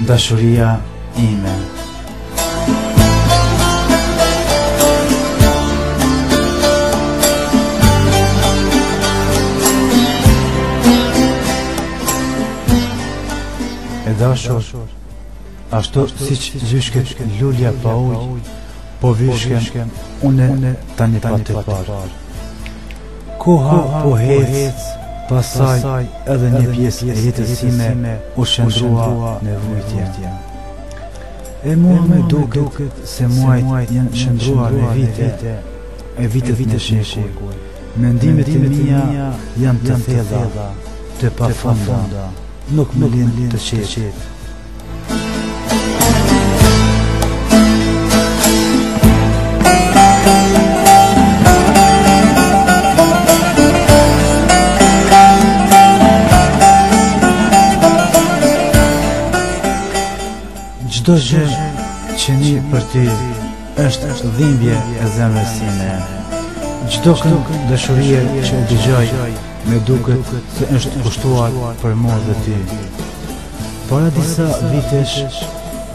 dashuria ime. E dashur, ashtu siç zyshket lulja pa ujë, po vyshkem une tani pa të parë. Koha po hec, pasaj edhe një pjesë e jetës time u shndrua në vujtje. E mua me duket se muajt janë shndruar në vite, e vitet në shekuj. Mendimet e mia janë të thella, të pafunda, nuk më lind të qetë. Çdo gjë që një për ty është dhimbje e zemrës time. Çdo këngë dashurie që e dëgjoj me duket se është kushtuar për mua dhe ty. Para disa vitesh,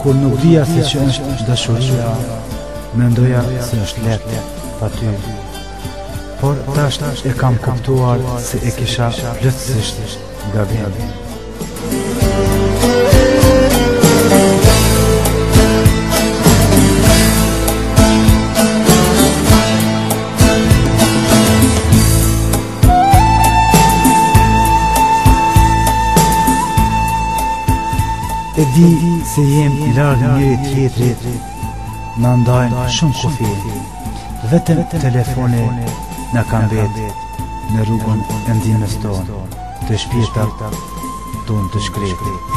kur nuk dija se që është dashuria, mendoja se është lehtë pa ty. Por tash e kam kuptuar se e kisha plotësisht gabim. E di se jem larg njëri tjetrit, na ndajnë shumë kufi. Vetëm telefoni na ka mbet në rrugën e ndihmës tonë, të shpirtat tonë të shkrepit.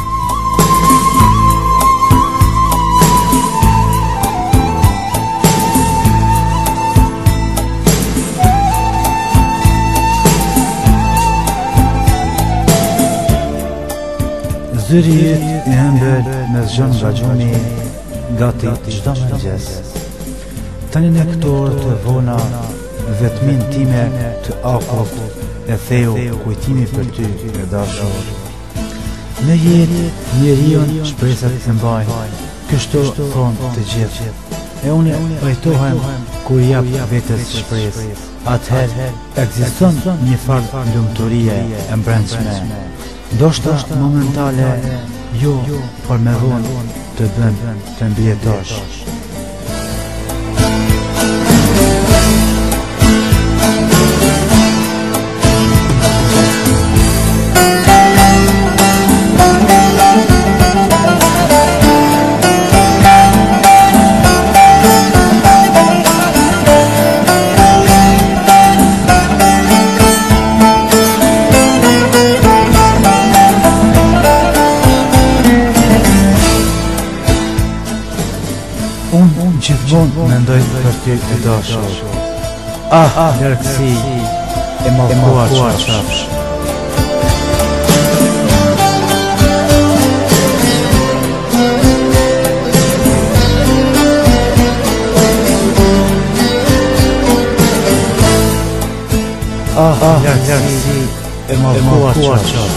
Zyri jët e ëmbël me zgjën nga gjuni, gati çdo mëngjes. Tani në këto orë të vona, vetmin time të akut e theu kujtimi për ty e dashur. Në jetë njeriun shpresat e mbajnë, kështu thonë të gjithë. E unë pajtohem kur jap vetes shpresë. Atëherë ekziston një farë lumturie e brendshme. Ndoshta momentale, jo, por me vonë të bën të mbijetosh. Gjithmonë mendoj për ty e dashur. Largësi e mallkuar qafsh. Largësi e mallkuar qafsh.